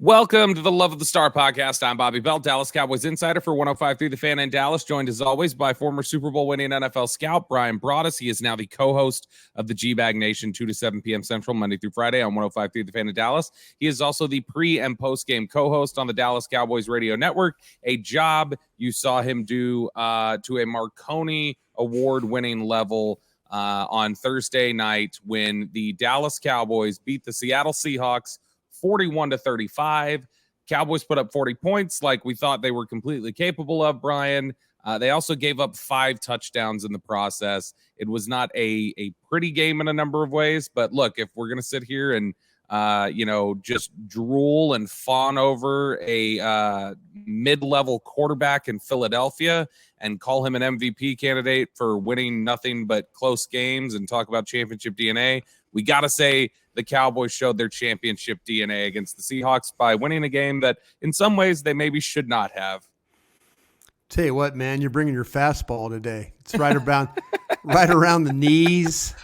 Welcome to the Love of the Star podcast. I'm Bobby Bell, Dallas Cowboys insider for 105.3 The Fan in Dallas, joined as always by former Super Bowl winning NFL scout Bryan. He is now the co-host of the G-Bag Nation, 2 to 7 p.m. Central, Monday through Friday on 105.3 The Fan in Dallas. He is also the pre- and post-game co-host on the Dallas Cowboys radio network, a job you saw him do to a Marconi award-winning level on Thursday night when the Dallas Cowboys beat the Seattle Seahawks 41-35. Cowboys put up 40 points like we thought they were completely capable of, Bryan. They also gave up 5 touchdowns in the process. It was not a pretty game in a number of ways, but look, if we're going to sit here and just drool and fawn over a mid-level quarterback in Philadelphia and call him an MVP candidate for winning nothing but close games and talk about championship DNA, we got to say the Cowboys showed their championship DNA against the Seahawks by winning a game that in some ways they maybe should not have. Tell you what, man, you're bringing your fastball today. It's right around the knees.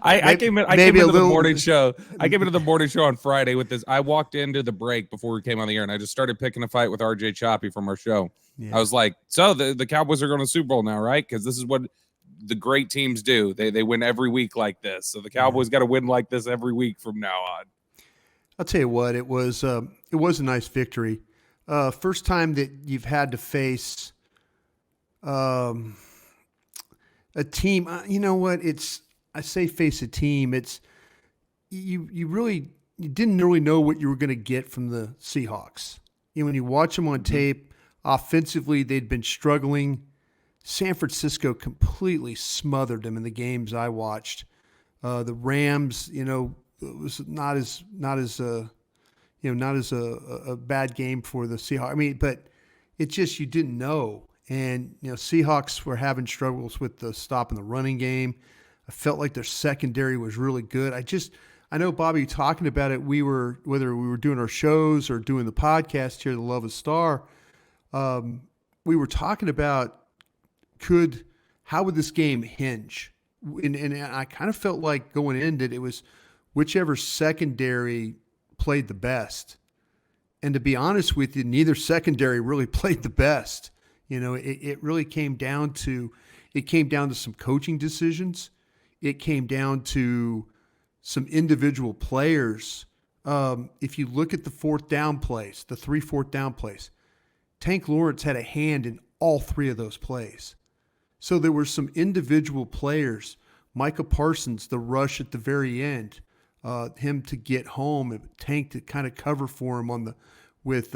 I came into the morning show. I came into the morning show on Friday with this. I walked into the break before we came on the air, and I just started picking a fight with RJ Choppy from our show. Yeah. I was like, so the Cowboys are going to the Super Bowl now, right? Because this is what the great teams do. They win every week like this. So the Cowboys got to win like this every week from now on. I'll tell you what, it was a nice victory. First time that you've had to face a team. You know what? I say face a team. It's you didn't really know what you were going to get from the Seahawks. When you watch them on tape, offensively they'd been struggling. San Francisco completely smothered them in the games I watched. The Rams, it was not as a bad game for the Seahawks. I mean, but it's just you didn't know. And Seahawks were having struggles with the stop in the running game. I felt like their secondary was really good. I know, Bobby, talking about it, whether we were doing our shows or doing the podcast here, The Love of Star, we were talking about how would this game hinge? And I kind of felt like going in that it was whichever secondary played the best. And to be honest with you, neither secondary really played the best. It really came down to some coaching decisions. It came down to some individual players. If you look at the 4th down plays, the 3 4th down plays, Tank Lawrence had a hand in all 3 of those plays. So there were some individual players, Micah Parsons, the rush at the very end, him to get home, and Tank to kind of cover for him with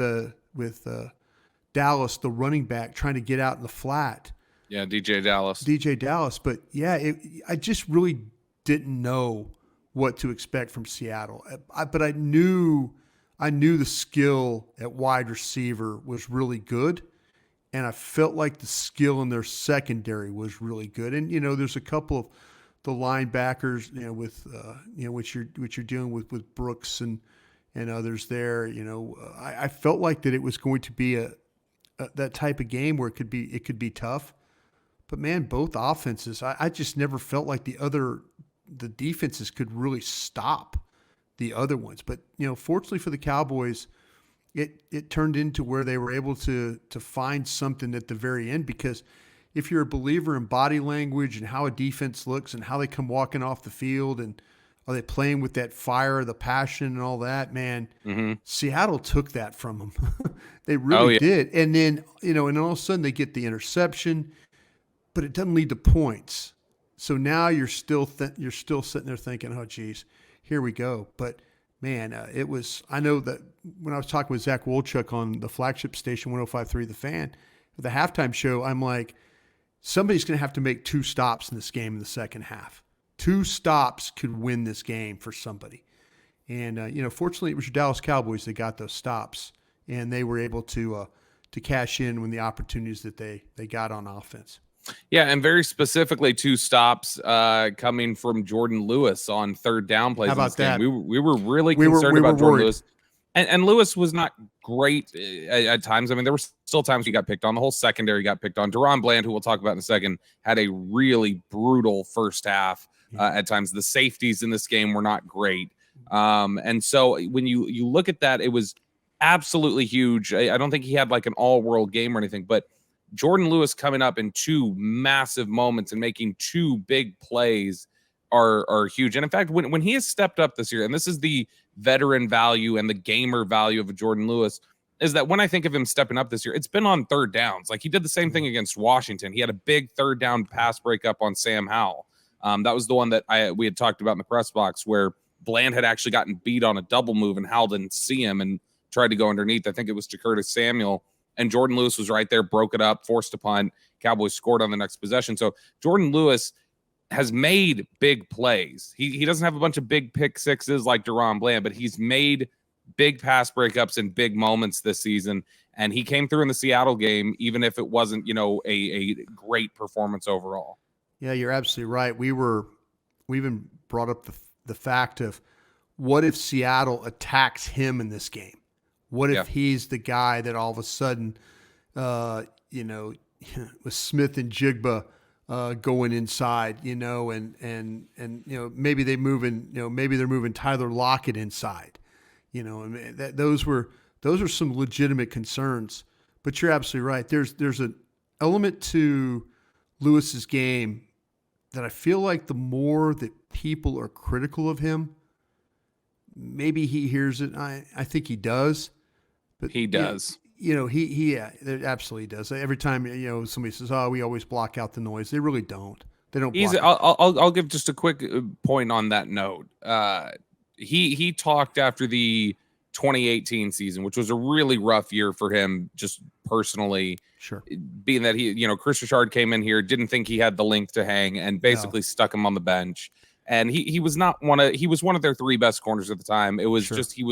Dallas, the running back, trying to get out in the flat. Yeah, DJ Dallas. But yeah, I just really didn't know what to expect from Seattle. But I knew the skill at wide receiver was really good. And I felt like the skill in their secondary was really good. And, there's a couple of the linebackers, with, what you're dealing with Brooks and others there. I felt like that it was going to be that type of game where it could be tough. But man, both offenses, I just never felt like the defenses could really stop the other ones. But, fortunately for the Cowboys, it turned into where they were able to find something at the very end, because if you're a believer in body language and how a defense looks and how they come walking off the field and are they playing with that fire, the passion and all that, man, Seattle took that from them. They really did. And then, and all of a sudden they get the interception, but it doesn't lead to points. So now you're still sitting there thinking, oh, geez, here we go. But man, I know that when I was talking with Zach Wolchuk on the flagship station 105.3 The Fan, the halftime show, I'm like, somebody's going to have to make 2 stops in this game in the second half. 2 stops could win this game for somebody. And, fortunately, it was your Dallas Cowboys that got those stops, and they were able to cash in when the opportunities that they got on offense. Yeah, and very specifically 2 stops coming from Jordan Lewis on 3rd down plays. How about in this game. that? We were really concerned about Jordan Lewis. And Lewis was not great at times. I mean, there were still times he got picked on. The whole secondary got picked on. DaRon Bland, who we'll talk about in a second, had a really brutal first half at times. The safeties in this game were not great. And so when you look at that, it was absolutely huge. I don't think he had like an all-world game or anything, but Jordan Lewis coming up in two massive moments and making two big plays are huge. And in fact, when he has stepped up this year, and this is the veteran value and the gamer value of a Jordan Lewis, is that when I think of him stepping up this year, it's been on third downs. Like he did the same thing against Washington. He had a big third down pass breakup on Sam Howell. That was the one that we had talked about in the press box where Bland had actually gotten beat on a double move and Howell didn't see him and tried to go underneath. I think it was to Curtis Samuel. And Jordan Lewis was right there, broke it up, forced a punt. Cowboys scored on the next possession. So Jordan Lewis has made big plays. He doesn't have a bunch of big pick sixes like DaRon Bland, but he's made big pass breakups in big moments this season. And he came through in the Seattle game, even if it wasn't, a great performance overall. Yeah, you're absolutely right. We even brought up the fact of what if Seattle attacks him in this game? What if he's the guy that all of a sudden, with Smith and Jigba going inside, and maybe they're moving Tyler Lockett inside, and those are some legitimate concerns. But you're absolutely right. There's an element to Lewis's game that I feel like the more that people are critical of him, maybe he hears it. I think he does. But he does. He absolutely does. Every time somebody says, "Oh, we always block out the noise," they really don't. They don't. I'll give just a quick point on that note. He talked after the 2018 season, which was a really rough year for him, just personally. Sure. Being that Chris Richard came in here, didn't think he had the length to hang, and basically stuck him on the bench. And he was one of their three best corners at the time. It was just he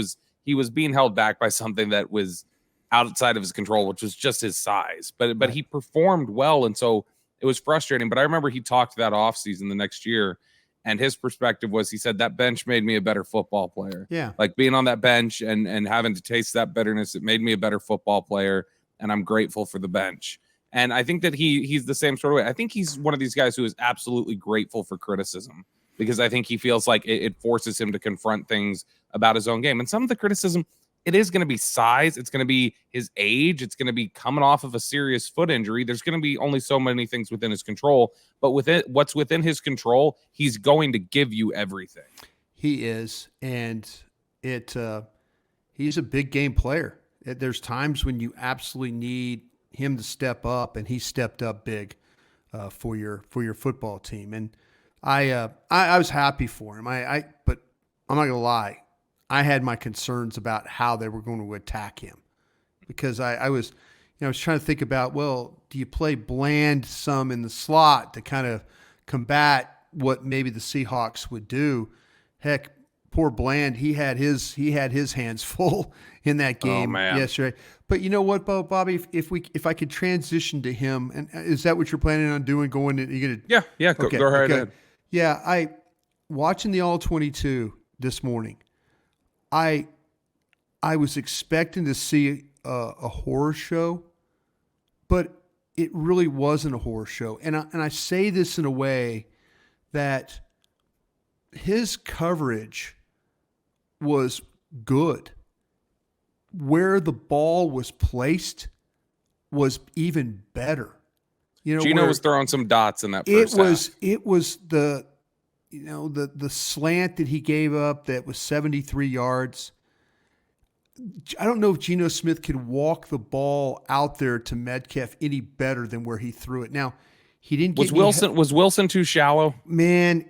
was being held back by something that was outside of his control, which was just his size. But he performed well, and so it was frustrating. But I remember he talked that offseason the next year, and his perspective was, he said, that bench made me a better football player. Yeah. Like being on that bench and having to taste that bitterness, it made me a better football player, and I'm grateful for the bench. And I think that he's the same sort of way. I think he's one of these guys who is absolutely grateful for criticism, because I think he feels like it forces him to confront things about his own game. And some of the criticism, it is going to be size. It's going to be his age. It's going to be coming off of a serious foot injury. There's going to be only so many things within his control. But what's within his control, he's going to give you everything. He is. And he's a big game player. There's times when you absolutely need him to step up, and he stepped up big for your football team. And I was happy for him. But I'm not gonna lie, I had my concerns about how they were going to attack him, because I was trying to think about, well, do you play Bland some in the slot to kind of combat what maybe the Seahawks would do? Heck, poor Bland, he had his hands full in that game yesterday. But you know what, Bobby? If I could transition to him, and is that what you're planning on doing? Go ahead. Yeah, watching the All-22 this morning, I was expecting to see a horror show, but it really wasn't a horror show. And I say this in a way that his coverage was good. Where the ball was placed was even better. Gino was throwing some dots in that first half. It was the slant that he gave up that was 73 yards. I don't know if Geno Smith could walk the ball out there to Metcalf any better than where he threw it. Now, he didn't get was Wilson too shallow? Man,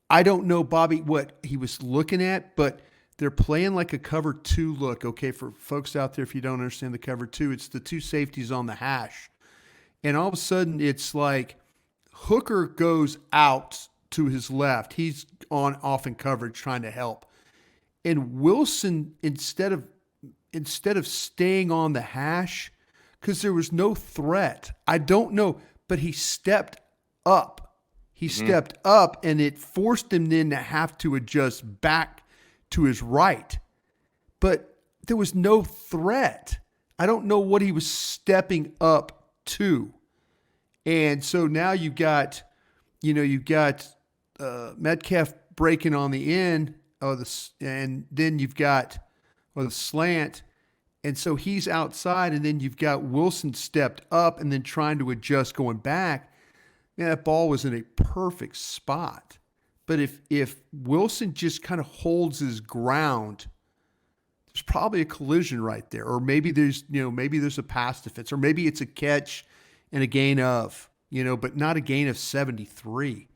I don't know, Bobby, what he was looking at, but they're playing like a cover two look. Okay, for folks out there, if you don't understand the cover two, it's the two safeties on the hash. And all of a sudden, it's like Hooker goes out to his left. He's off in coverage trying to help. And Wilson, instead of staying on the hash, because there was no threat, I don't know, but he stepped up. He stepped up, and it forced him then to have to adjust back to his right. But there was no threat. I don't know what he was stepping up to. And so now you've got Metcalf breaking on the end of and then you've got the slant, And so he's outside, and then you've got Wilson stepped up and then trying to adjust going back. Man, that ball was in a perfect spot. But if Wilson just kind of holds his ground, there's probably a collision right there. Or maybe there's a pass defense, or maybe it's a catch and a gain of, but not a gain of 73.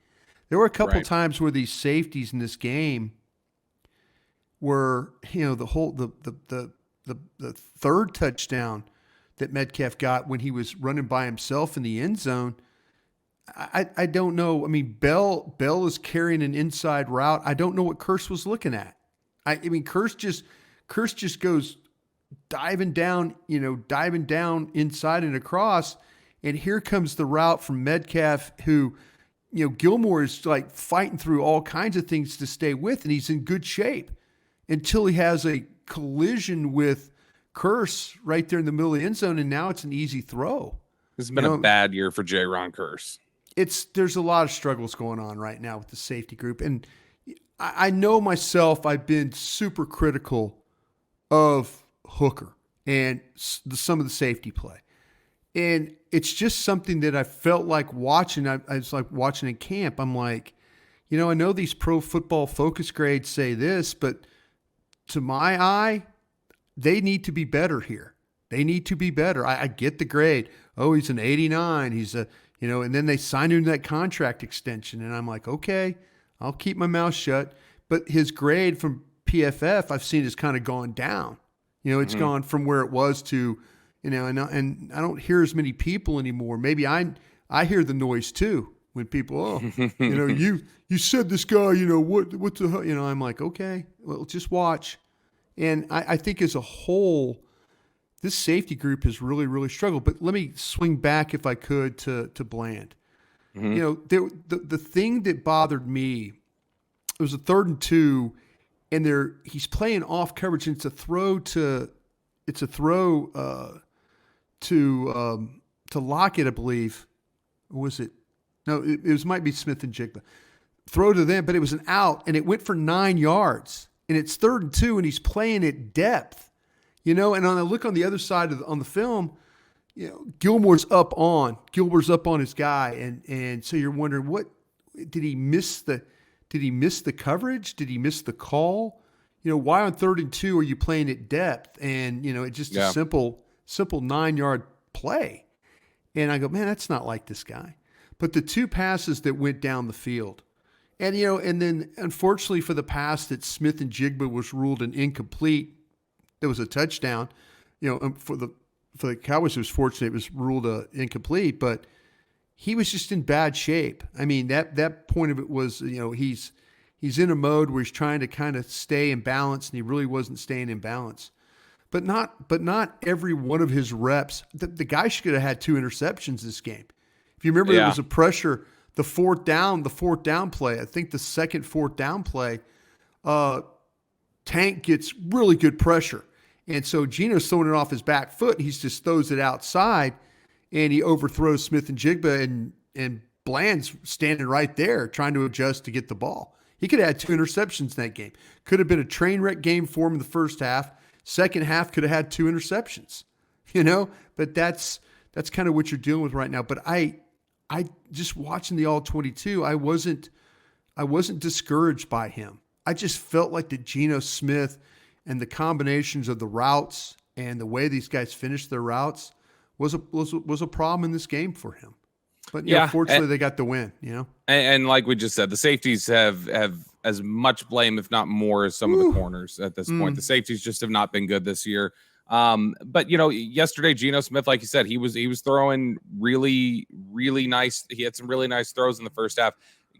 There were a couple times where these safeties in this game were, the third touchdown that Metcalf got when he was running by himself in the end zone. I don't know. I mean, Bell is carrying an inside route. I don't know what Kearse was looking at. I mean, Kearse just goes diving down inside and across. And here comes the route from Metcalf, who, Gilmore is like fighting through all kinds of things to stay with, and he's in good shape until he has a collision with Kearse right there in the middle of the end zone, and now it's an easy throw. This has been a bad year for DaRon Kearse. There's a lot of struggles going on right now with the safety group. And I know myself, I've been super critical of Hooker and some of the safety play. And it's just something that I felt like watching. I was like watching in camp. I'm like, I know these Pro Football Focus grades say this, but to my eye, they need to be better here. They need to be better. I get the grade. Oh, he's an 89. He's and then they signed him to that contract extension. And I'm like, okay, I'll keep my mouth shut. But his grade from PFF, I've seen, has kind of gone down. It's gone from where it was to, and I don't hear as many people anymore. Maybe I hear the noise too when people, you said this guy, what the hell, I'm like, okay, well, just watch. And I think as a whole, this safety group has really, really struggled. But let me swing back, if I could, to Bland. The thing that bothered me, it was a 3rd and 2, and he's playing off coverage, and it's a throw to Lockett, I believe. Or was it? No, it might be Smith and Jigba. Throw to them, but it was an out, and it went for 9 yards. And it's 3rd and 2, and he's playing at depth. And on a look on the other side on the film, Gilmore's up on his guy, and so you're wondering, what did he miss the coverage? Did he miss the call? Why on 3rd and 2 are you playing at depth? And it's just a simple 9-yard play. And I go, man, that's not like this guy. But the 2 passes that went down the field, and and then unfortunately for the pass that Smith and Jigba was ruled an incomplete. There was a touchdown. For the Cowboys, it was fortunate it was ruled incomplete, but he was just in bad shape. I mean, that point of it was, he's in a mode where he's trying to kind of stay in balance, and he really wasn't staying in balance. But not every one of his reps. The guy should have had 2 interceptions this game. If you remember, there was a pressure. The fourth down play. I think the second 4th down play. Tank gets really good pressure. And so Geno's throwing it off his back foot. He just throws it outside, and he overthrows Smith and Jigba, and Bland's standing right there trying to adjust to get the ball. He could have had 2 interceptions in that game. Could have been a train wreck game for him in the first half. Second half could have had 2 interceptions, but that's kind of what you're dealing with right now. But I just watching the All-22, I wasn't discouraged by him. I just felt like that Geno Smith and the combinations of the routes and the way these guys finished their routes was a problem in this game for him. But fortunately they got the win. And like we just said, the safeties have as much blame, if not more, as some of the corners at this point. The safeties just have not been good this year. But yesterday, Geno Smith, like you said, he was throwing really, really nice. He had some really nice throws in the first half.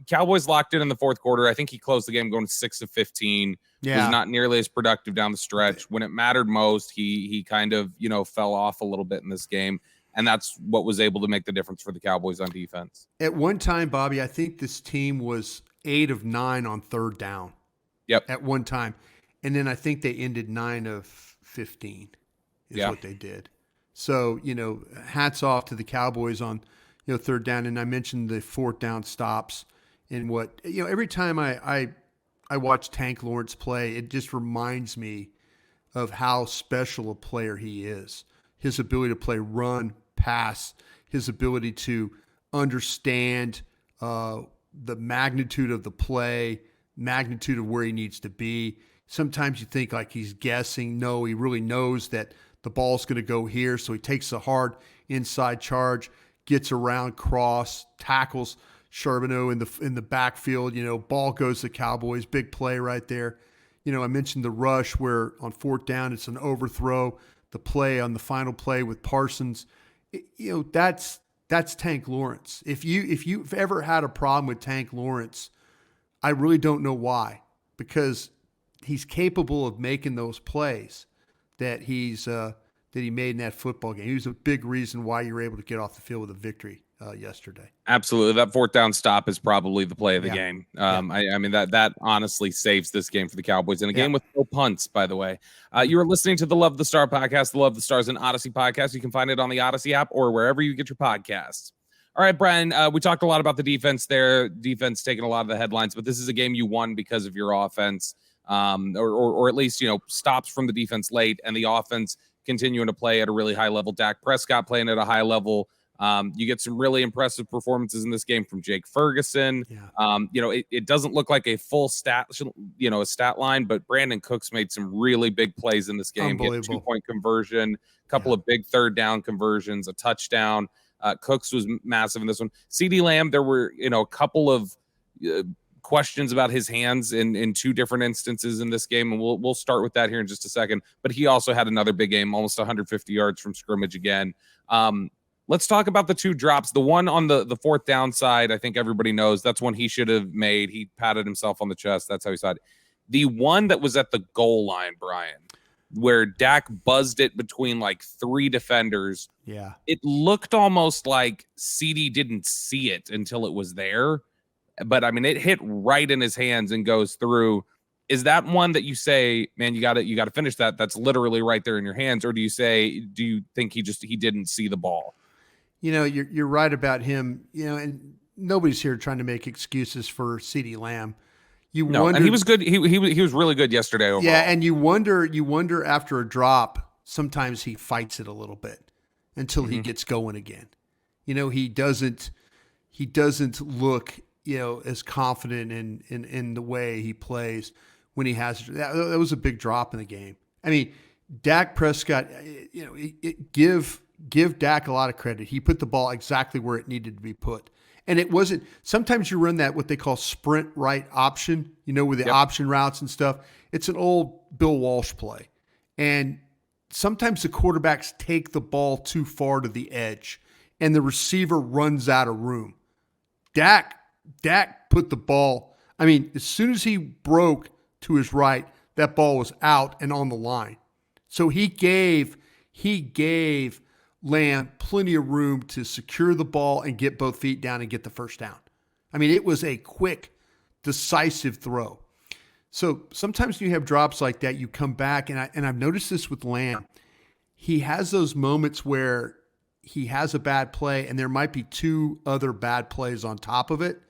Cowboys locked in the 4th quarter. I think he closed the game going 6 of 15. Yeah. Was not nearly as productive down the stretch. When it mattered most, he kind of, fell off a little bit in this game. And that's what was able to make the difference for the Cowboys on defense. At one time, Bobby, I think this team was 8 of 9 on 3rd down. Yep. At one time. And then I think they ended 9 of 15 is what they did. So, hats off to the Cowboys on, 3rd down. And I mentioned the 4th down stops. And what, every time I watch Tank Lawrence play, it just reminds me of how special a player he is. His ability to play run, pass, his ability to understand the magnitude of the play, magnitude of where he needs to be. Sometimes you think like he's guessing. No, he really knows that the ball's going to go here, so he takes a hard inside charge, gets around, cross, tackles Charbonneau in the backfield. Ball goes to the Cowboys. Big play right there. I mentioned the rush where on fourth down it's an overthrow. The play on the final play with Parsons, that's Tank Lawrence. If you've ever had a problem with Tank Lawrence, I really don't know why, because he's capable of making those plays that he made in that football game. He was a big reason why you were able to get off the field with a victory yesterday. Absolutely. That fourth down stop is probably the play of the game. I mean, that honestly saves this game for the Cowboys in a game with no punts, by the way. You are listening to the Love the Star podcast, the Love the Stars and Audacy podcast. You can find it on the Audacy app or wherever you get your podcasts. All right, Bryan, we talked a lot about the defense there. Defense taking a lot of the headlines, but this is a game you won because of your offense, or at least, stops from the defense late and the offense continuing to play at a really high level. Dak Prescott playing at a high level. You get some really impressive performances in this game from Jake Ferguson. It doesn't look like a full stat line, but Brandon Cooks made some really big plays in this game. Get a 2-point conversion, a couple of big third down conversions, a touchdown. Cooks was massive in this one. CeeDee Lamb, there were, a couple of questions about his hands in two different instances in this game, and we'll start with that here in just a second. But he also had another big game, almost 150 yards from scrimmage again. Let's talk about the two drops. The one on the fourth down side, I think everybody knows that's one he should have made. He patted himself on the chest. That's how he saw it. The one that was at the goal line, Bryan, where Dak buzzed it between like three defenders. Yeah. It looked almost like CD didn't see it until it was there. But I mean, it hit right in his hands and goes through. Is that one that you say, man, you got to finish that? That's literally right there in your hands. Or do you think he didn't see the ball? You're right about him, and nobody's here trying to make excuses for CeeDee Lamb. And he was good. He was really good yesterday overall. Yeah, and you wonder after a drop, sometimes he fights it a little bit until he gets going again. He doesn't look, as confident in the way he plays when he has. That was a big drop in the game. I mean, Dak Prescott, give Dak a lot of credit. He put the ball exactly where it needed to be put. And it wasn't, sometimes you run that, what they call sprint right option, with the option routes and stuff. It's an old Bill Walsh play. And sometimes the quarterbacks take the ball too far to the edge and the receiver runs out of room. Dak put the ball, as soon as he broke to his right, that ball was out and on the line. So he gave Lamb plenty of room to secure the ball and get both feet down and get the first down. It was a quick, decisive throw. So sometimes when you have drops like that, you come back, and I've noticed this with Lamb. He has those moments where he has a bad play, and there might be two other bad plays on top of it,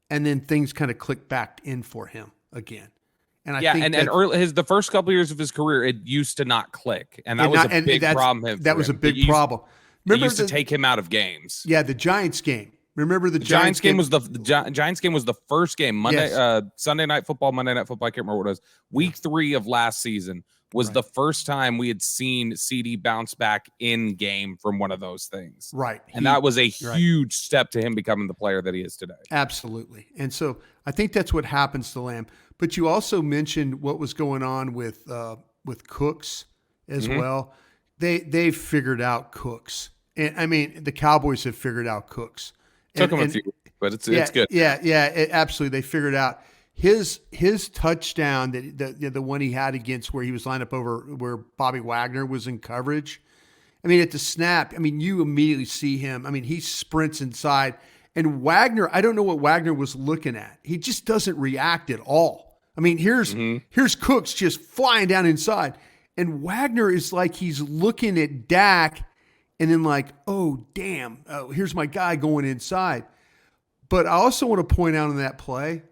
and then things kind of click back in for him again. And I think the first couple of years of his career, it used to not click, and that was a big problem. That was a big problem. Remember, it used to take him out of games. Yeah, the Giants game. Remember the Giants game was the Giants game was the first game Sunday Night Football, Monday Night Football. I can't remember what it was. Week 3 of last season was the first time we had seen CD bounce back in game from one of those things. Right. And that was a huge step to him becoming the player that he is today. Absolutely. And so I think that's what happens to Lamb. But you also mentioned what was going on with Cooks as well. They've figured out Cooks. And the Cowboys have figured out Cooks. Took him a few, but it's good. Yeah, absolutely. They figured out his touchdown, the one he had against where he was lined up over where Bobby Wagner was in coverage. At the snap, you immediately see him. He sprints inside, and Wagner, I don't know what Wagner was looking at. He just doesn't react at all. Here's Cooks just flying down inside, and Wagner is like he's looking at Dak, and then like, oh damn, here's my guy going inside. But I also want to point out in that play,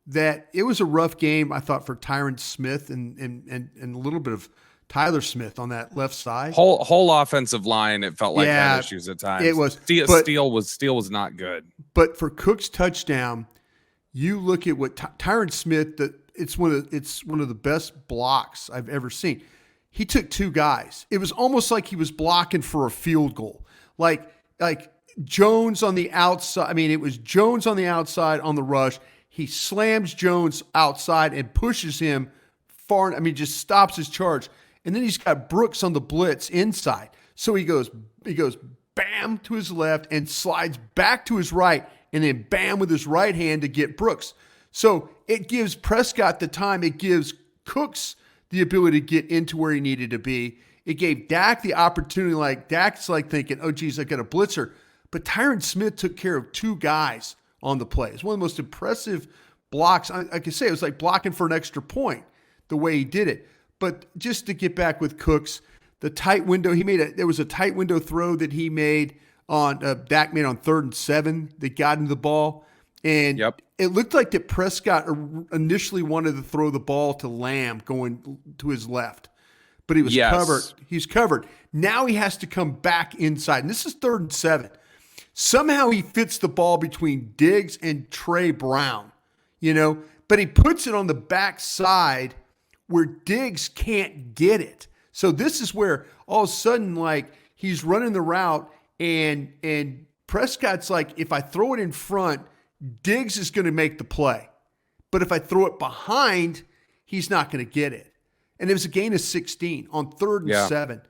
that it was a rough game, I thought, for Tyron Smith and a little bit of Tyler Smith on that left side. Whole offensive line, it felt like had issues at times. It was. Steele was not good. But for Cook's touchdown, you look at what Tyron Smith, it's one of the best blocks I've ever seen. He took two guys. It was almost like he was blocking for a field goal. Like Jones on the outside. I mean, it was Jones on the outside on the rush. He slams Jones outside and pushes him far. I mean, just stops his charge. And then he's got Brooks on the blitz inside. So he goes bam to his left and slides back to his right, and then bam with his right hand to get Brooks. So it gives Prescott the time. It gives Cooks the ability to get into where he needed to be. It gave Dak the opportunity. Like Dak's like thinking, oh, geez, I got a blitzer. But Tyron Smith took care of two guys on the play. It's one of the most impressive blocks. I can say it was like blocking for an extra point the way he did it. But just to get back with Cooks, the tight window, there was a tight window throw that he made on, Dak made on 3rd and 7 that got into the ball. And it looked like that Prescott initially wanted to throw the ball to Lamb going to his left, but he was covered. He's covered. Now he has to come back inside. And this is 3rd and 7. Somehow he fits the ball between Diggs and Trey Brown, but he puts it on the back side where Diggs can't get it. So this is where all of a sudden, like, he's running the route and Prescott's like, if I throw it in front, Diggs is going to make the play. But if I throw it behind, he's not going to get it. And it was a gain of 16 on 3rd and 7.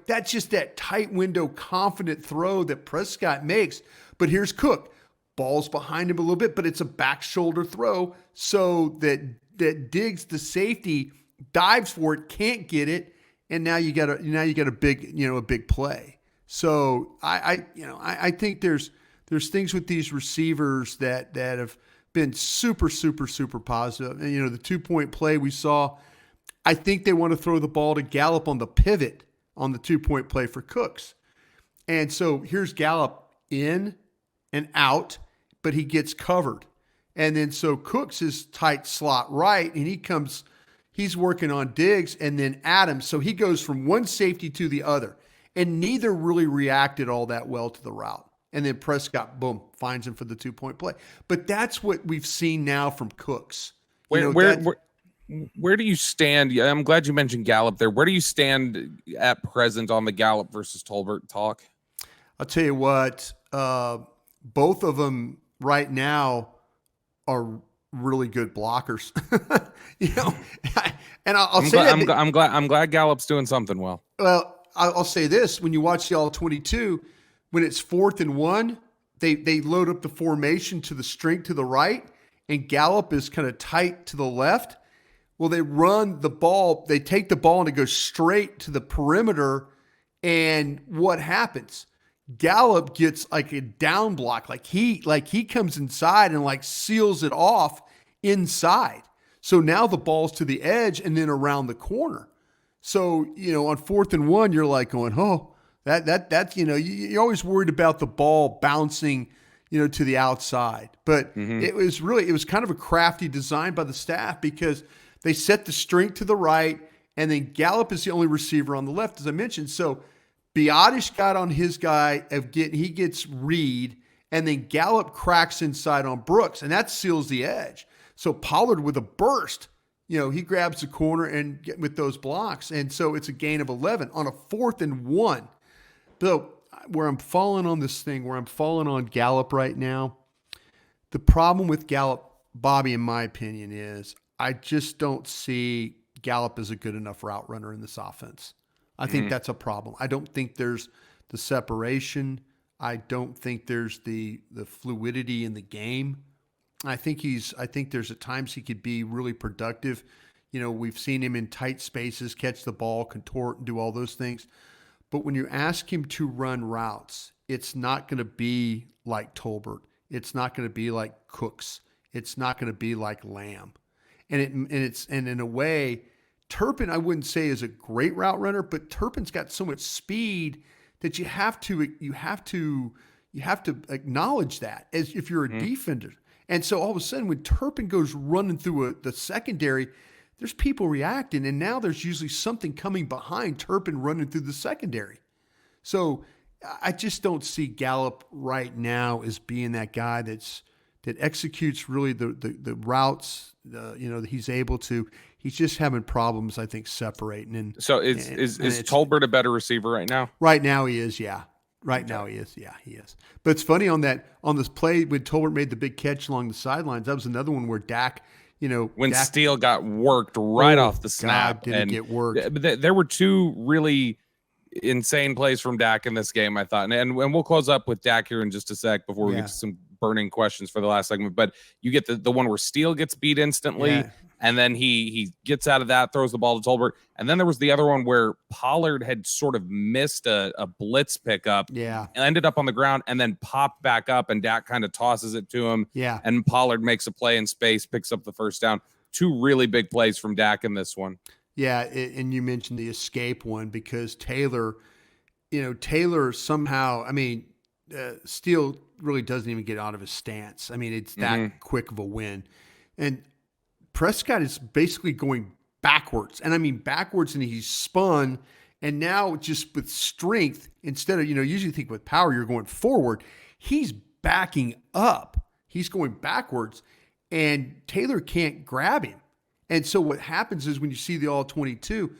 That's just that tight window, confident throw that Prescott makes. But here's Cook. Ball's behind him a little bit, but it's a back shoulder throw so that Diggs, the safety, dives for it, can't get it, and now you got a big play. So I think there's things with these receivers that have been super, super, super positive. And the 2-point play we saw, I think they want to throw the ball to Gallup on the pivot on the 2-point play for Cooks. And so here's Gallup in and out, but he gets covered. And then so Cooks is tight slot right, and he's working on Diggs and then Adams. So he goes from one safety to the other, and neither really reacted all that well to the route. And then Prescott, boom, finds him for the 2-point play. But that's what we've seen now from Cooks. Where do you stand? I'm glad you mentioned Gallup there. Where do you stand at present on the Gallup versus Tolbert talk? I'll tell you what, both of them right now are really good blockers. And I'll say I'm glad Gallup's doing something well. Well, I'll say this: when you watch the All-22, when it's 4th and 1, they load up the formation to the strength to the right, and Gallup is kind of tight to the left. Well, they run the ball, they take the ball and it goes straight to the perimeter. And what happens? Gallup gets like a down block, like he comes inside and like seals it off inside. So now the ball's to the edge and then around the corner. So, on 4th and 1, you're like going, oh, that's you're always worried about the ball bouncing, to the outside. But it was kind of a crafty design by the staff because they set the strength to the right, and then Gallup is the only receiver on the left, as I mentioned. So Biotish got on his guy he gets Reed, and then Gallup cracks inside on Brooks, and that seals the edge. So Pollard with a burst, he grabs the corner and with those blocks, and so it's a gain of 11 on a 4th and 1. So where I'm falling on Gallup right now, the problem with Gallup, Bobby, in my opinion, is I just don't see Gallup as a good enough route runner in this offense. I think that's a problem. I don't think there's the separation. I don't think there's the fluidity in the game. I think there's at times he could be really productive. We've seen him in tight spaces, catch the ball, contort, and do all those things. But when you ask him to run routes, it's not going to be like Tolbert. It's not going to be like Cooks. It's not going to be like Lamb. And in a way, Turpin, I wouldn't say is a great route runner, but Turpin's got so much speed that you have to acknowledge that as if you're a defender. And so all of a sudden, when Turpin goes running through the secondary, there's people reacting, and now there's usually something coming behind Turpin running through the secondary. So I just don't see Gallup right now as being that guy that executes really the routes. He's able to. He's just having problems, I think, separating. And so is Tolbert a better receiver right now? Right now he is, yeah. Right now he is, yeah, he is. But it's funny on this play when Tolbert made the big catch along the sidelines. That was another one where Dak, Steele got worked right off the snap, God, did it get worked? There were two really insane plays from Dak in this game, I thought, and we'll close up with Dak here in just a sec before we get to some burning questions for the last segment. But you get the one where Steele gets beat instantly. And then he gets out of that, throws the ball to Tolbert. And then there was the other one where Pollard had sort of missed a blitz pickup. Yeah. And ended up on the ground and then popped back up, and Dak kind of tosses it to him. Yeah. And Pollard makes a play in space, picks up the first down. Two really big plays from Dak in this one. Yeah, and you mentioned the escape one because Taylor somehow, Steele really doesn't even get out of his stance. I mean, it's that quick of a win. And Prescott is basically going backwards. And I mean backwards, and he's spun. And now just with strength, instead of, usually think with power, you're going forward. He's backing up. He's going backwards. And Taylor can't grab him. And so what happens is when you see the all-22,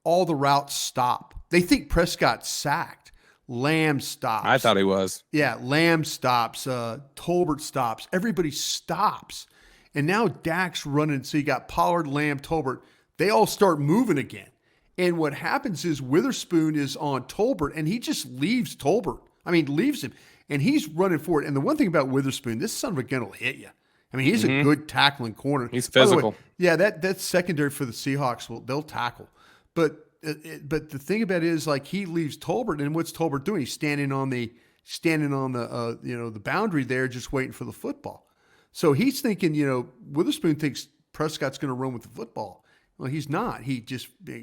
all the routes stop. They think Prescott's sacked. Lamb stops. I thought he was. Yeah, Lamb stops. Tolbert stops. Everybody stops. And now Dak's running. So you got Pollard, Lamb, Tolbert. They all start moving again. And what happens is Witherspoon is on Tolbert, and he just leaves Tolbert. Leaves him. And he's running forward. And the one thing about Witherspoon, this son of a gun will hit you. He's a good tackling corner. He's physical. Way, yeah, that's secondary for the Seahawks. They'll tackle. But the thing about it is, like, he leaves Tolbert, and what's Tolbert doing? He's standing on the the boundary there, just waiting for the football. So he's thinking, Witherspoon thinks Prescott's going to run with the football. Well, he's not. He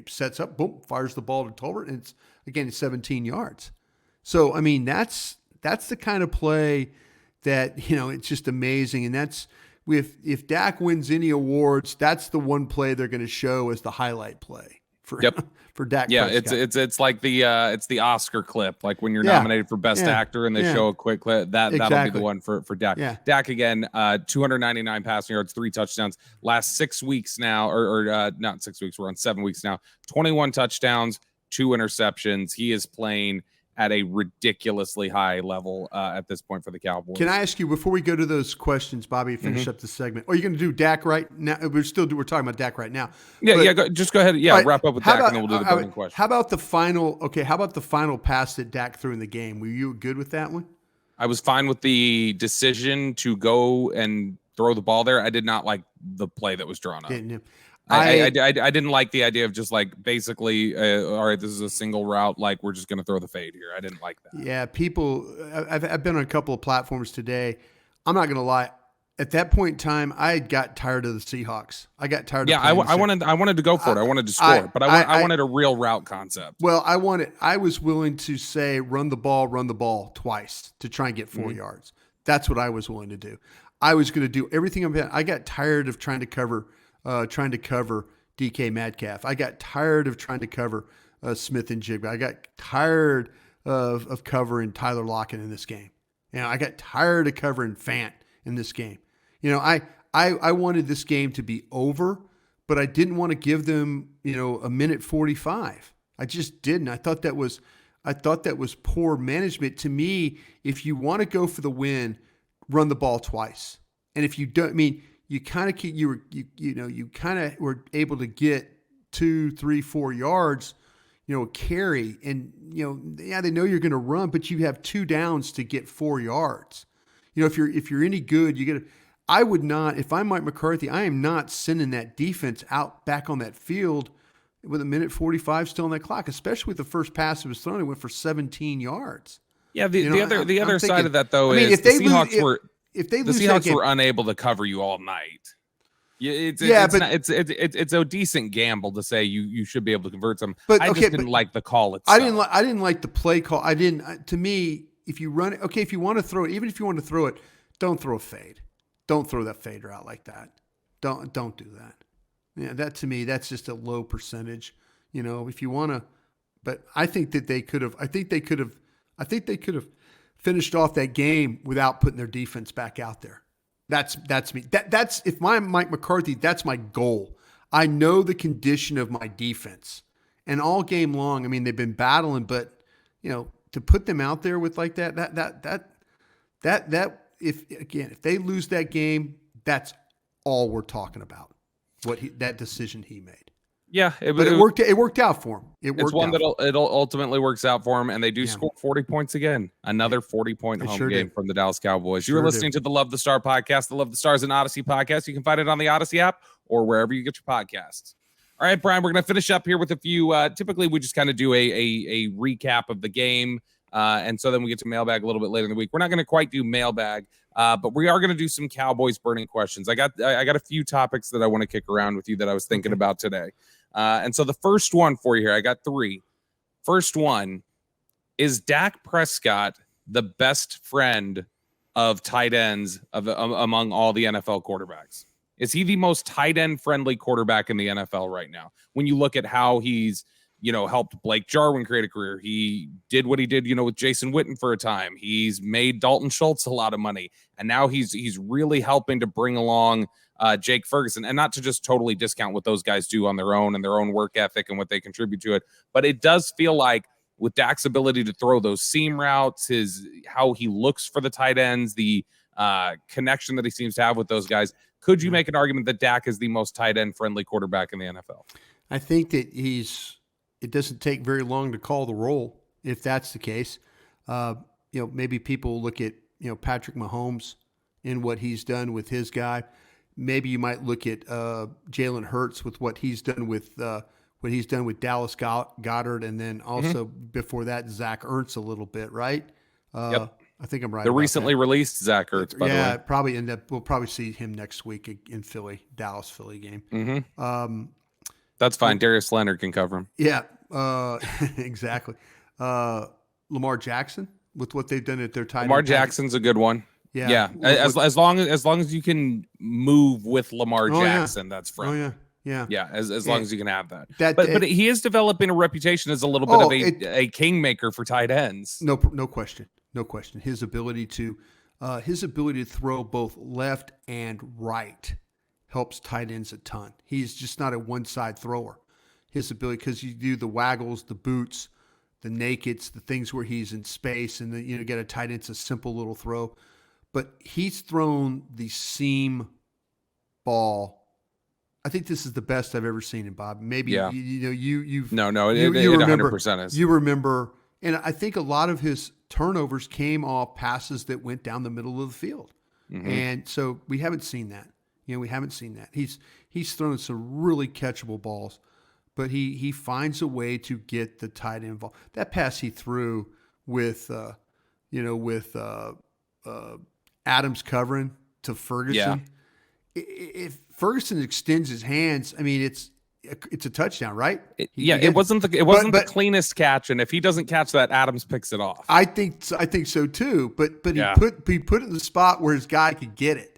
sets up, boom, fires the ball to Tolbert, and it's 17 yards. So that's the kind of play that it's just amazing, and that's if Dak wins any awards, that's the one play they're going to show as the highlight play for Dak. Yeah, Prescott. it's like it's the Oscar clip, like when you're nominated for Best Actor and they show a quick clip. That'll be the one for Dak. Yeah. Dak again, 299 passing yards, 3 touchdowns. Last 6 weeks now, or not 6 weeks, we're on 7 weeks now. 21 touchdowns, 2 interceptions. He is playing at a ridiculously high level at this point for the Cowboys. Can I ask you, before we go to those questions, Bobby, finish up the segment? Or are you going to do Dak right now? We're talking about Dak right now. Just go ahead. Yeah, right, wrap up with Dak, and then we'll do the burning question. How about the final pass that Dak threw in the game? Were you good with that one? I was fine with the decision to go and throw the ball there. I did not like the play that was drawn up. I didn't like the idea of just like basically, all right, this is a single route. Like, we're just going to throw the fade here. I didn't like that. Yeah, I've been on a couple of platforms today. I'm not going to lie. At that point in time, I got tired of the Seahawks. I got tired. Yeah, I wanted to go for it. I wanted to score, but I wanted a real route concept. Well, I was willing to say run the ball twice to try and get 4 yards. That's what I was willing to do. I was going to do everything. I got tired of trying to cover DK Metcalf. I got tired of trying to cover Smith and Jigba. I got tired of covering Tyler Lockett in this game. I got tired of covering Fant in this game. I wanted this game to be over, but I didn't want to give them, a minute 45. I just didn't. I thought that was poor management. To me, if you want to go for the win, run the ball twice. And if you don't, you kind of were able to get 2, 3, 4 yards, carry, and they know you're going to run, but you have 2 downs to get 4 yards. If you're any good, you get. I would not, if I'm Mike McCarthy, I am not sending that defense out back on that field with a minute 45 still on that clock, especially with the first pass that was thrown. It went for 17 yards. Yeah, the other side of that though is the Seahawks were. If they lose, the Seahawks were unable to cover you all night. It's a decent gamble to say you should be able to convert some. But I just didn't like the call itself. I didn't like the play call. To me, if you run it, okay, if you want to throw it, even if you want to throw it, don't throw a fade. don't throw that fader out like that. Don't do that. Yeah, that to me, that's just a low percentage. If you want to, but I think that they could have. I think they could have finished off that game without putting their defense back out there. That's me. That's if I'm Mike McCarthy, that's my goal. I know the condition of my defense, and all game long, I mean, they've been battling, but to put them out there with like that if they lose that game, that's all we're talking about. That decision he made. Yeah, it worked out for him. It's one that it'll ultimately works out for him, and they do score 40 points again. Another 40-point home game from the Dallas Cowboys. You are listening to the Love the Star podcast, the Love the Stars and Audacy podcast. You can find it on the Audacy app or wherever you get your podcasts. All right, Bryan, we're going to finish up here with a few. Typically, we just kind of do a recap of the game, and so then we get to mailbag a little bit later in the week. We're not going to quite do mailbag, but we are going to do some Cowboys burning questions. I got a few topics that I want to kick around with you that I was thinking about today. And so the first one for you here, I got 3. First one, is Dak Prescott the best friend of tight ends among all the NFL quarterbacks? Is he the most tight end friendly quarterback in the NFL right now? When you look at how he's, helped Blake Jarwin create a career, he did what he did, with Jason Witten for a time. He's made Dalton Schultz a lot of money, and now he's really helping to bring along Jake Ferguson, and not to just totally discount what those guys do on their own and their own work ethic and what they contribute to it, but it does feel like with Dak's ability to throw those seam routes, how he looks for the tight ends, the connection that he seems to have with those guys, could you make an argument that Dak is the most tight end friendly quarterback in the NFL? I think that it doesn't take very long to call the roll if that's the case. Maybe people look at, Patrick Mahomes and what he's done with his guy. Maybe you might look at Jalen Hurts with what he's done with Dallas Goedert, and then also before that Zach Ertz a little bit, right? Yep. I think I'm right. The recently released Zach Ertz, by the way. Probably end up. We'll probably see him next week in Philly game. Mm-hmm. That's fine. Darius Leonard can cover him. Yeah, exactly. Lamar Jackson with what they've done at their tight end. Lamar Jackson's a good one. Yeah. As long as you can move with Lamar Jackson, that's friendly. Yeah. As long as you can have that. But he is developing a reputation as a little bit of a kingmaker for tight ends. No question. His ability to throw both left and right helps tight ends a ton. He's just not a one-side thrower. His ability, because you do the waggles, the boots, the nakeds, the things where he's in space, and get a tight end, it's a simple little throw. But he's thrown the seam ball. I think this is the best I've ever seen him, Bob. Maybe it 100% is. You remember, and I think a lot of his turnovers came off passes that went down the middle of the field, and so we haven't seen that. We haven't seen that. He's thrown some really catchable balls, but he finds a way to get the tight end involved. That pass he threw with Adams covering to Ferguson. If Ferguson extends his hands, I mean, it's a touchdown, right? It wasn't the cleanest catch, and if he doesn't catch that, Adams picks it off. I think so too. But he put it in the spot where his guy could get it.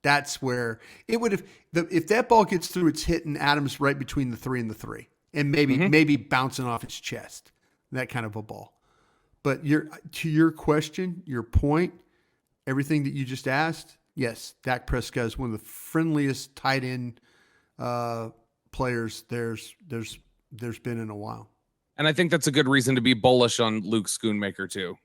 That's where it would have. If that ball gets through, it's hitting Adams right between the 3 and the 3, and maybe bouncing off his chest. That kind of a ball. But to your question, your point, everything that you just asked, yes, Dak Prescott is one of the friendliest tight end players there's been in a while. And I think that's a good reason to be bullish on Luke Schoonmaker too,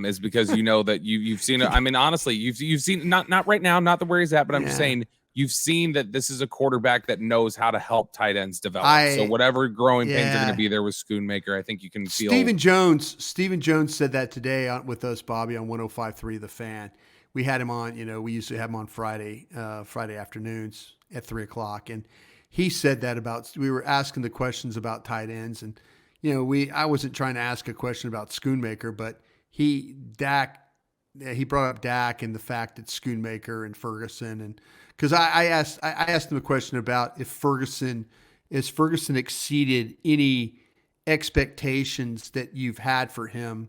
is because that you've seen it. I mean, honestly, you've seen not right now, not the where he's at, but I'm just saying you've seen that this is a quarterback that knows how to help tight ends develop. So whatever growing pains are going to be there with Schoonmaker, I think you can feel. Stephen Jones said that today with us, Bobby, on 105.3 The Fan. We had him on, we used to have him on Friday afternoons at 3:00. And he said that we were asking the questions about tight ends. And, I wasn't trying to ask a question about Schoonmaker, but he brought up Dak and the fact that Schoonmaker and Ferguson. And because I asked him a question about if Ferguson exceeded any expectations that you've had for him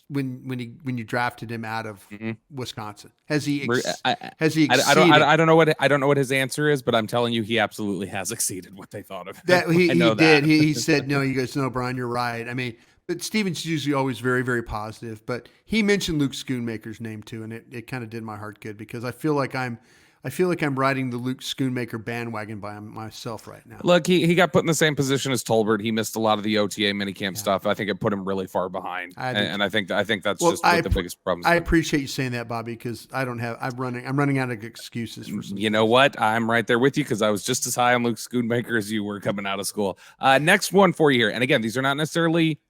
when you drafted him out of Wisconsin? Has he I don't know what his answer is, but I'm telling you, he absolutely has exceeded what they thought of him. That he did. That. He said no. He goes, no, Brian, you're right. I mean, but Steven's usually always very, very positive. But he mentioned Luke Schoonmaker's name too, and it kind of did my heart good because I feel like I'm riding the Luke Schoonmaker bandwagon by myself right now. Look, he got put in the same position as Tolbert. He missed a lot of the OTA minicamp stuff. I think it put him really far behind, and I think that's just what the biggest problem. I appreciate you saying that, Bobby, because I'm running out of excuses for some. You know what? I'm right there with you because I was just as high on Luke Schoonmaker as you were coming out of school. Next one for you here, and again, these are not necessarily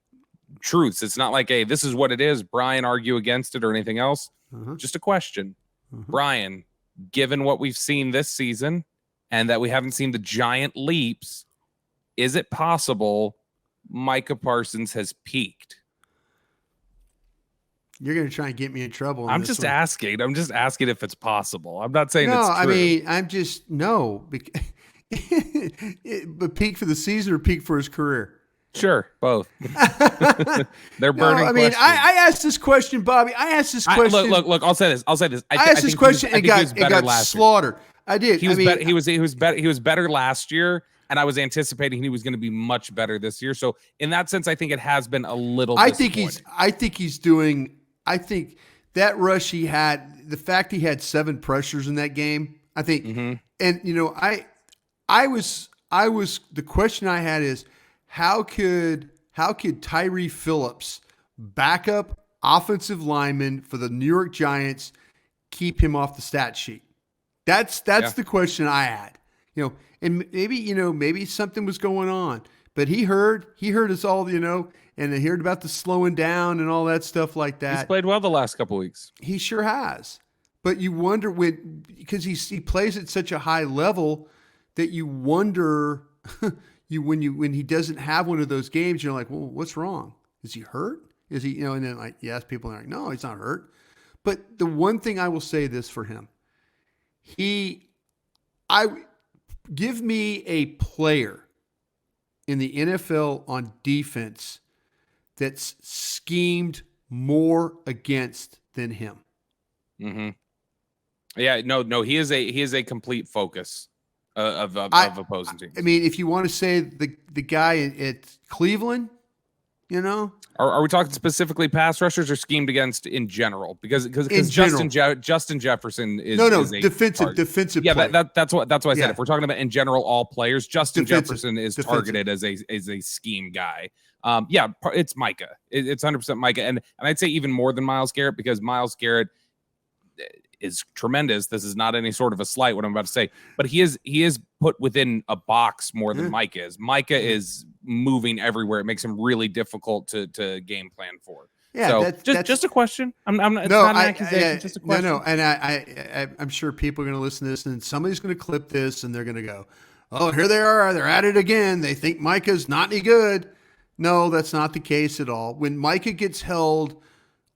truths. It's not like, hey, this is what it is. Brian argue against it or anything else. Just a question, Brian. Given what we've seen this season and that we haven't seen the giant leaps, is it possible Micah Parsons has peaked? You're going to try and get me in trouble. I'm just asking if it's possible. I'm not saying it's true. I mean, I'm just, no. But peak for the season or peak for his career? Sure, both. They're burning. I mean, I asked this question, Bobby. I asked this question. Look. I'll say this. I asked this question and it got slaughtered. I did. He was better last year, and I was anticipating he was going to be much better this year. So in that sense, I think it has been a little. I think he's doing. I think that rush he had, the fact he had 7 pressures in that game. I think, and I was. The question I had is, How could Tyree Phillips, backup offensive lineman for the New York Giants, keep him off the stat sheet? That's the question I had. And maybe something was going on, but he heard us all, and he heard about the slowing down and all that stuff like that. He's played well the last couple of weeks. He sure has. But you wonder because he plays at such a high level that you wonder. When he doesn't have one of those games, you're like, well, what's wrong? Is he hurt? Is he, and then you ask people, and they're like, no, he's not hurt. But the one thing I will say this for him, give me a player in the NFL on defense that's schemed more against than him. Yeah, no, he is a complete focus of opposing teams. I mean, if you want to say the guy at Cleveland, Are we talking specifically pass rushers or schemed against in general? Because Justin Jefferson is defensive. Yeah, player. that's why I said if we're talking about in general all players, Justin Jefferson is targeted as a scheme guy. It's Micah. It's 100% Micah, and I'd say even more than Myles Garrett because Myles Garrett is tremendous. This is not any sort of a slight what I'm about to say, but he is put within a box more than Micah is. Micah is moving everywhere. It makes him really difficult to game plan for. Yeah, so just a question. It's not an accusation, just a question. No, and I'm sure people are going to listen to this, and somebody's going to clip this, and they're going to go, "Oh, here they are. They're at it again. They think Micah's not any good." No, that's not the case at all. When Micah gets held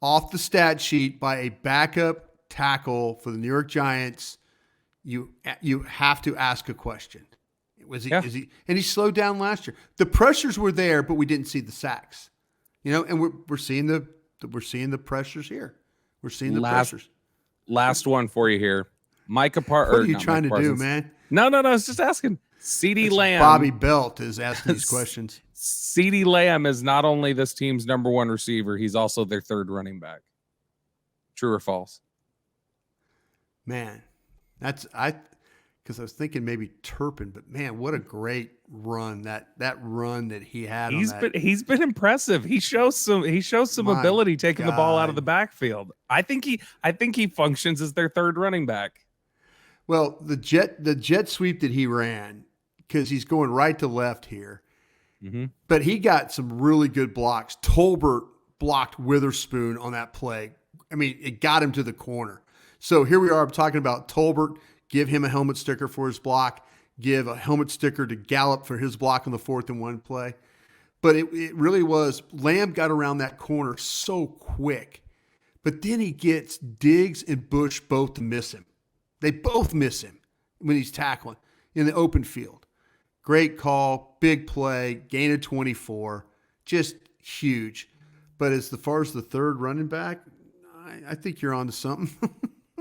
off the stat sheet by a backup tackle for the New York Giants, you have to ask a question. Is he? And he slowed down last year. The pressures were there, but we didn't see the sacks. And we're seeing the pressures here. We're seeing the pressures. Last one for you here. What are you trying to do, man? No. I was just asking. CeeDee Lamb. Bobby Belt is asking these questions. CeeDee Lamb is not only this team's number 1 receiver, he's also their 3rd running back. True or false? Man, because I was thinking maybe Turpin, but man, what a great run that run that he had. He's been impressive. He shows some ability taking the ball out of the backfield. I think he functions as their 3rd running back. Well, the jet sweep that he ran, because he's going right to left here, but he got some really good blocks. Tolbert blocked Witherspoon on that play. I mean, it got him to the corner. So here we are. I'm talking about Tolbert. Give him a helmet sticker for his block. Give a helmet sticker to Gallup for his block on the 4th and 1 play. But it really was. Lamb got around that corner so quick. But then he gets Diggs and Bush both to miss him. They both miss him when he's tackling in the open field. Great call. Big play. Gain of 24. Just huge. But as far as the third running back, I think you're on to something.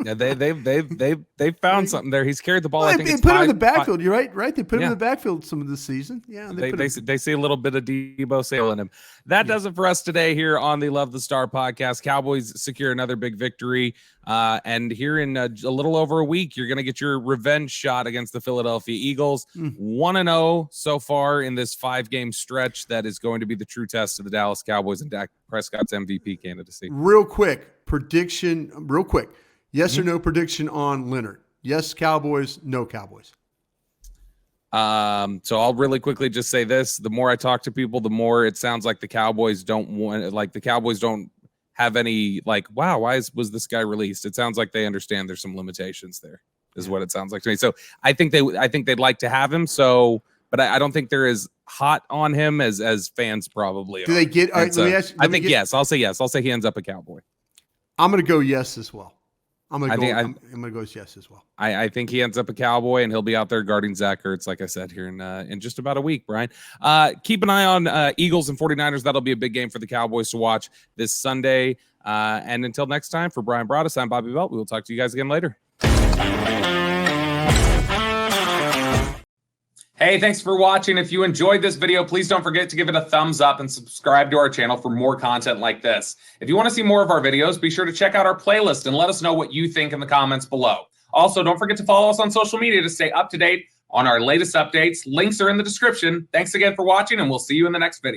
Yeah, they found something there. He's carried the ball. Well, I think they put him in the backfield. You're right. They put him in the backfield some of the season. Yeah, they see a little bit of Debo Samuel in him. That does it for us today here on the Love the Star podcast. Cowboys secure another big victory, and here in a little over a week, you're going to get your revenge shot against the Philadelphia Eagles. 1-0 so far in this 5-game stretch. That is going to be the true test of the Dallas Cowboys and Dak Prescott's MVP candidacy. Real quick prediction. Yes or no prediction on Leonard? Yes, Cowboys. No, Cowboys. So I'll really quickly just say this: the more I talk to people, the more it sounds like the Cowboys don't have any wow, was this guy released? It sounds like they understand there's some limitations there, is what it sounds like to me. So I think they'd like to have him. So, but I don't think they're as hot on him as fans probably are. Do they get? All right, I think yes. I'll say yes. I'll say he ends up a Cowboy. I'm going to go yes as well. I'm gonna go yes as well. I think he ends up a Cowboy, and he'll be out there guarding Zach Ertz, like I said, here in just about a week, Brian. Keep an eye on Eagles and 49ers. That'll be a big game for the Cowboys to watch this Sunday. And until next time, for Bryan Broaddus, I'm Bobby Belt. We will talk to you guys again later. Hey, thanks for watching. If you enjoyed this video, please don't forget to give it a thumbs up and subscribe to our channel for more content like this. If you want to see more of our videos, be sure to check out our playlist and let us know what you think in the comments below. Also, don't forget to follow us on social media to stay up to date on our latest updates. Links are in the description. Thanks again for watching, and we'll see you in the next video.